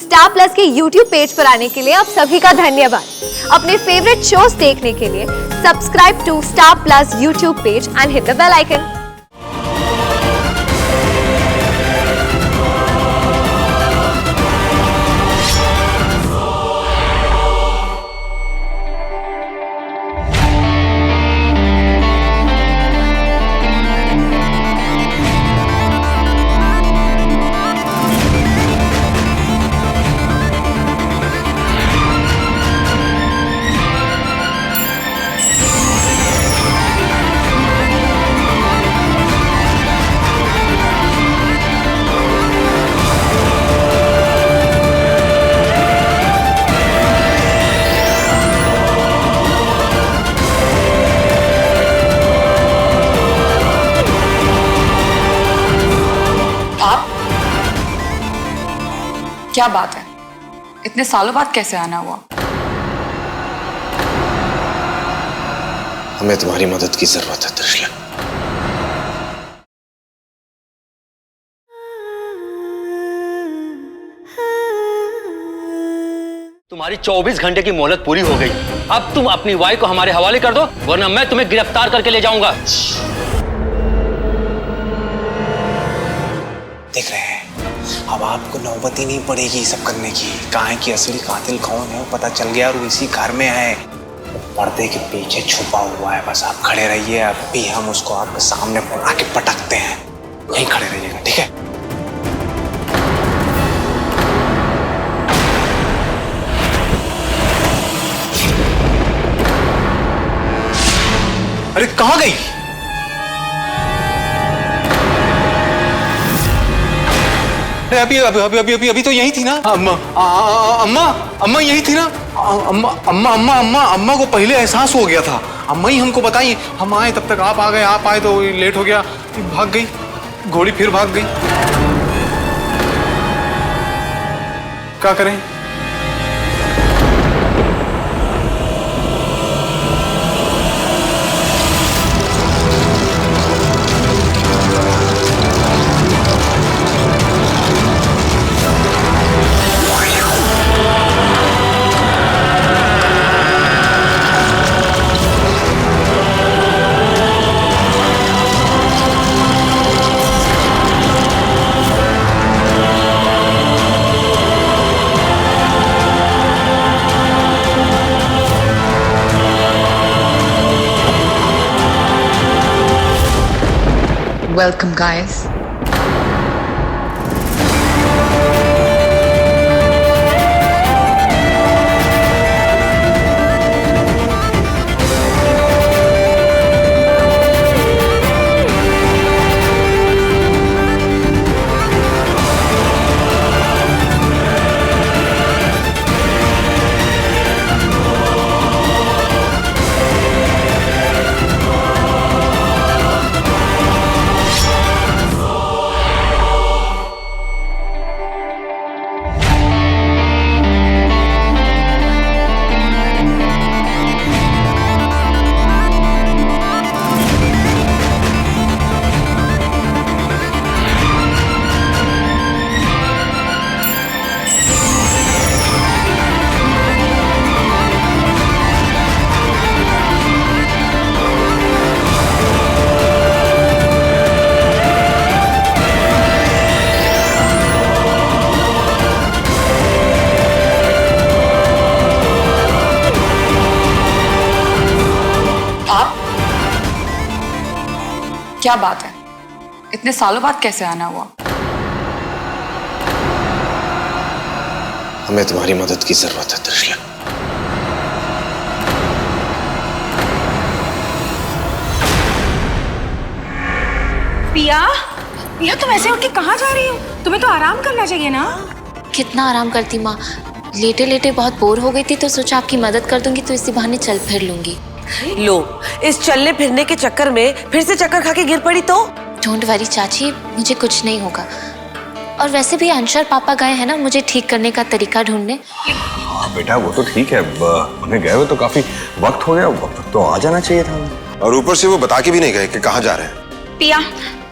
Star plus के YouTube page पर आने के लिए आप सभी का धन्यवाद। अपने फेवरेट शोज देखने के लिए subscribe to star plus YouTube page and hit the bell icon. क्या बात है, इतने सालों बाद कैसे आना हुआ? हमें तुम्हारी मदद की जरूरत है त्रिशला। तुम्हारी 24 घंटे की मोहलत पूरी हो गई। अब तुम अपनी वाइफ को हमारे हवाले कर दो, वरना मैं तुम्हें गिरफ्तार करके ले जाऊंगा। देख रहे हैं, अब आपको नौबत ही नहीं पड़ेगी सब करने की। कहाँ है कि असली कातिल कौन है वो पता चल गया और वो इसी घर में है, पर्दे के पीछे छुपा हुआ है। बस आप खड़े रहिए, अब भी हम उसको आपके सामने आके पटकते हैं। यहीं खड़े रहिएगा, ठीक है? अरे कहाँ गई? अभी अभी अभी अभी अभी अभी तो यही थी ना। अम्मा अम्मा यही थी ना। अम्मा अम्मा अम्मा अम्मा अम्मा को पहले एहसास हो गया था। अम्मा ही हमको बताई, हम आए तब तक आप आ गए। आप आए तो लेट हो गया, भाग गई घोड़ी, फिर भाग गई। क्या करें? Welcome, guys. क्या बात है, इतने सालों बाद कैसे आना हुआ? हमें तुम्हारी मदद की जरूरत है त्रिशला। पिया, पिया तुम ऐसे उठ के कहाँ जा रही हो? तुम्हें तो आराम करना चाहिए ना। कितना आराम करती माँ, लेटे लेटे बहुत बोर हो गई थी तो सोचा आपकी मदद कर दूंगी तो इसी बहाने चल फिर लूंगी। लो, इस चलने फिरने के चक्कर में फिर से चक्कर खा के गिर पड़ी तो? डोंट वरी चाची, मुझे कुछ नहीं होगा। और वैसे भी अंशर पापा गए हैं ना मुझे ठीक करने का तरीका ढूंढने। हाँ बेटा, वो तो ठीक है, उन्हें गए हुए तो काफी वक्त हो गया, वक्त तो आ जाना चाहिए था। और ऊपर से वो बता के भी नहीं गए कि कहाँ जा रहे हैं। पिया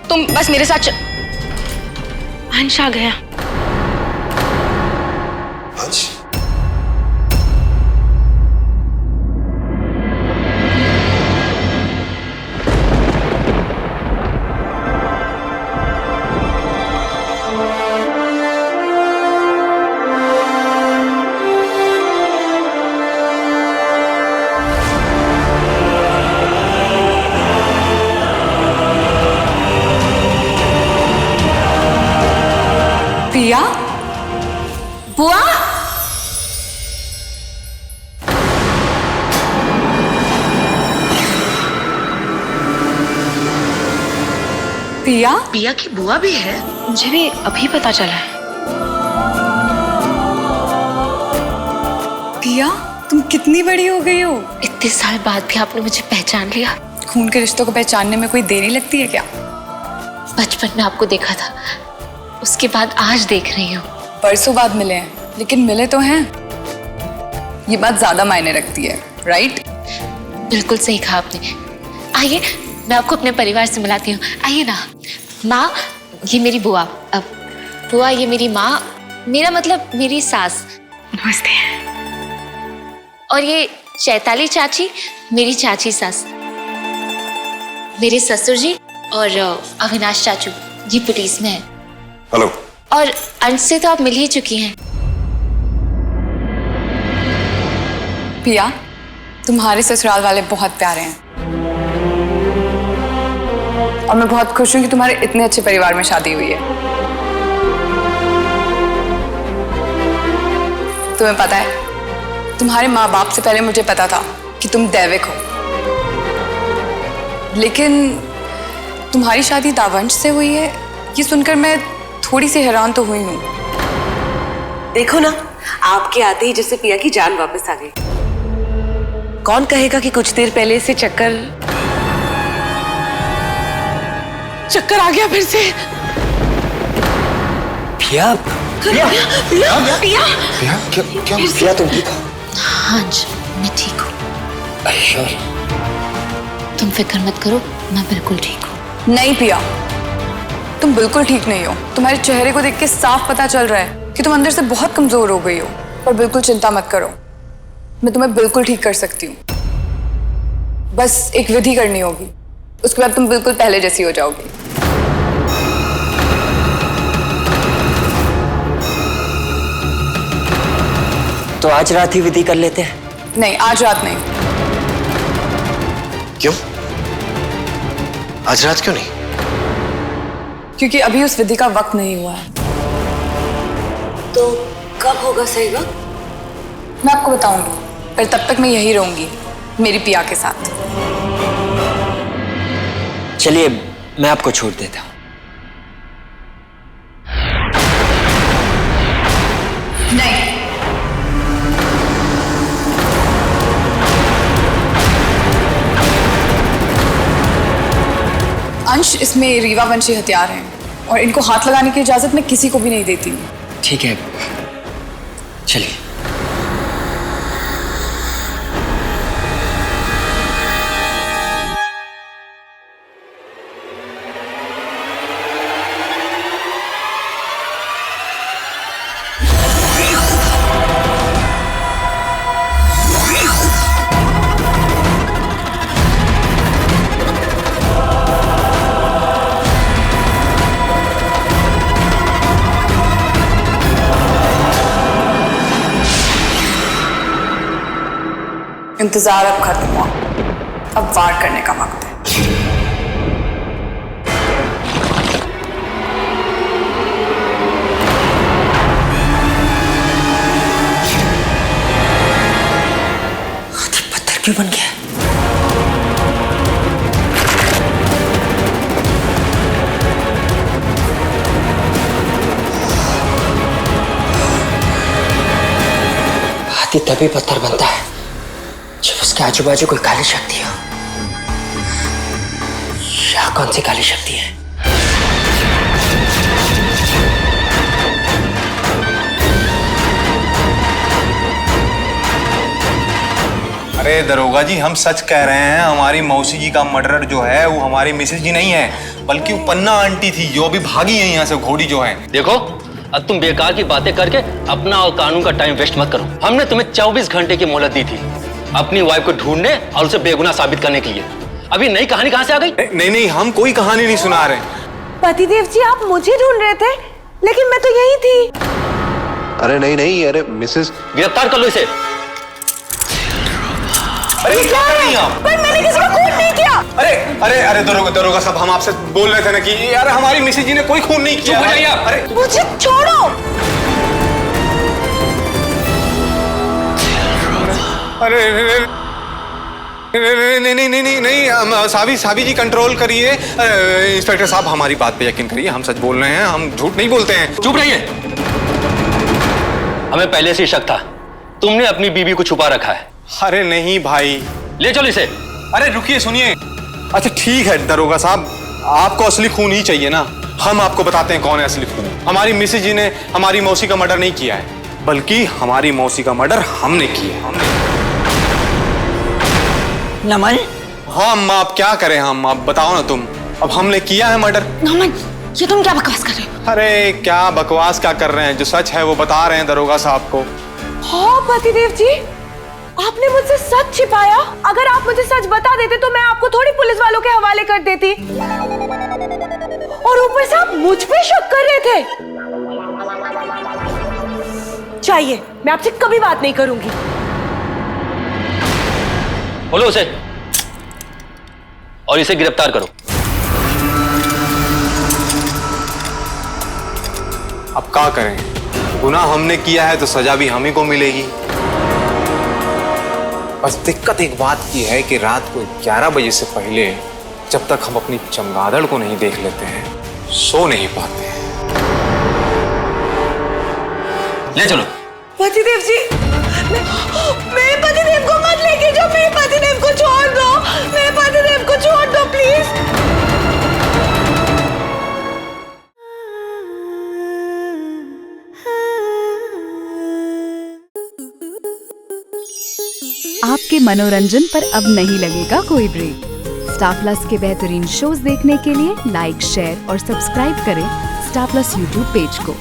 तुम बस मेरे साथ अंश आ गया। पिया, बुआ, पिया, पिया की बुआ भी है? मुझे भी अभी पता चला है। पिया, तुम कितनी बड़ी हो गई हो। इतने साल बाद भी आपने मुझे पहचान लिया। खून के रिश्तों को पहचानने में कोई देरी लगती है क्या? बचपन में आपको देखा था, उसके बाद आज देख रही हूँ। बरसों बाद मिले हैं, लेकिन मिले तो हैं। ये बात ज्यादा मायने रखती है, राइट? बिल्कुल सही कहा आपने। आइए, मैं आपको अपने परिवार से मिलाती हूँ। आइए ना। माँ, ये मेरी बुआ। अब बुआ, ये मेरी माँ, मेरा मतलब मेरी सास। नमस्ते। और ये चैताली चाची, मेरी चाची सास। मेरे ससुर जी और अविनाश चाचू, ये पुलिस में है। हेलो। और अंश से तो आप मिल ही चुकी हैं। पिया, तुम्हारे ससुराल वाले बहुत प्यारे हैं और मैं बहुत खुश हूं कि तुम्हारे इतने अच्छे परिवार में शादी हुई है। तुम्हें पता है, तुम्हारे माँ बाप से पहले मुझे पता था कि तुम दैविक हो, लेकिन तुम्हारी शादी दावंश से हुई है, ये सुनकर मैं थोड़ी सी हैरान तो हुई हूँ। देखो ना, आपके आते ही जैसे पिया की जान वापस आ गई। कौन कहेगा कि कुछ देर पहले से चक्कर आ गया फिर से। पिया, पिया, पिया, पिया, क्या तुम ठीक हो? हाँ जी, मैं ठीक हूँ। श्योर? तुम फिक्र मत करो, मैं बिल्कुल ठीक हूँ। नहीं पिया, तुम बिल्कुल ठीक नहीं हो। तुम्हारे चेहरे को देख के साफ पता चल रहा है कि तुम अंदर से बहुत कमजोर हो गई हो। पर बिल्कुल चिंता मत करो, मैं तुम्हें बिल्कुल ठीक कर सकती हूँ। बस एक विधि करनी होगी, उसके बाद तुम बिल्कुल पहले जैसी हो जाओगी। तो आज रात ही विधि कर लेते हैं। नहीं, आज रात नहीं। क्यों? आज रात क्यों नहीं? क्योंकि अभी उस विधि का वक्त नहीं हुआ है। तो कब होगा सही वक्त? मैं आपको बताऊंगी, पर तब तक मैं यही रहूंगी मेरी पिया के साथ। चलिए, मैं आपको छोड़ देता हूँ। नहीं, अंश, इसमें रीवा वंशी हथियार हैं और इनको हाथ लगाने की इजाजत मैं किसी को भी नहीं देती हूँ। ठीक है, चलिए। इंतजार अब खत्म हुआ, अब वार करने का वक्त है। हाथी पत्थर क्यों बन गया? हाथी तभी पत्थर बनता है जब उसके आजू बाजू कोई काली शक्ति हो। यह कौन सी काली शक्ति है? अरे दरोगा जी, हम सच कह रहे हैं। हमारी मौसी जी का मर्डर जो है वो हमारी मिसेज जी नहीं है, बल्कि वो पन्ना आंटी थी जो अभी भागी है यहाँ से, घोड़ी जो है। देखो, अब तुम बेकार की बातें करके अपना और कानून का टाइम वेस्ट मत करो। हमने तुम्हें 24 घंटे की मोहलत दी थी अपनी वाइफ को ढूंढने और उसे बेगुनाह साबित करने के लिए। अभी नई कहानी कहां से आ गई? नहीं नहीं, हम कोई कहानी नहीं सुना रहे। पतिदेव जी, आप मुझे ढूंढ रहे थे, लेकिन मैं तो यही थी। अरे नहीं नहीं, अरे मिसेस। गिरफ्तार कर लो इसे। अरे क्या कर रही हैं आप? पर मैंने किसी को खून नहीं किया। अरे अरे अरे दरोगा साहब, हम आपसे बोल रहे थे ना कि यार हमारी मिसेज जी ने कोई खून नहीं किया। चुप हो जाइए आप। अरे मुझे छोड़ो। अरे नहीं नहीं नहीं नहीं नहीं साबी जी कंट्रोल करिए। इंस्पेक्टर साहब हमारी बात पे यकीन करिए, हम सच बोल रहे हैं, हम झूठ नहीं बोलते हैं। चुप रहिए। हमें पहले से ही शक था तुमने अपनी बीवी को छुपा रखा है। अरे नहीं भाई। ले चलो इसे। अरे रुकिए, सुनिए। अच्छा ठीक है दरोगा साहब, आपको असली खून ही चाहिए ना, हम आपको बताते हैं कौन है असली खून। हमारी मिसेज जी ने हमारी मौसी का मर्डर नहीं किया है, बल्कि हमारी मौसी का मर्डर हमने किया है। नमन, हाँ अम्मा, आप क्या करें हम, आप बताओ ना तुम। अब हमने किया है मर्डर। नमन, ये तुम क्या बकवास कर रहे हो? अरे क्या बकवास क्या कर रहे हैं, जो सच है वो बता रहे हैं दरोगा साहब को। हाँ पतिदेव जी, आपने मुझसे सच छिपाया। अगर आप मुझे सच बता देते तो मैं आपको थोड़ी पुलिस वालों के हवाले कर देती। और ऊपर से आप मुझ पे शक कर रहे थे। चाहिए, मैं आपसे कभी बात नहीं करूंगी। बोलो उसे और इसे गिरफ्तार करो। अब क्या करें, गुनाह हमने किया है तो सजा भी हम ही को मिलेगी। बस दिक्कत एक बात की है कि रात को 11 बजे से पहले जब तक हम अपनी चमगादड़ को नहीं देख लेते हैं, सो नहीं पाते हैं। ले चलो। पतिदेव जी, मेरे पतिदेव को मत लेके जाओ, मेरे पतिदेव को छोड़ दो, मेरे पतिदेव को छोड़ दो प्लीज। आपके मनोरंजन पर अब नहीं लगेगा कोई ब्रेक। स्टार प्लस के बेहतरीन शोज देखने के लिए लाइक, शेयर और सब्सक्राइब करें स्टार प्लस यूट्यूब पेज को।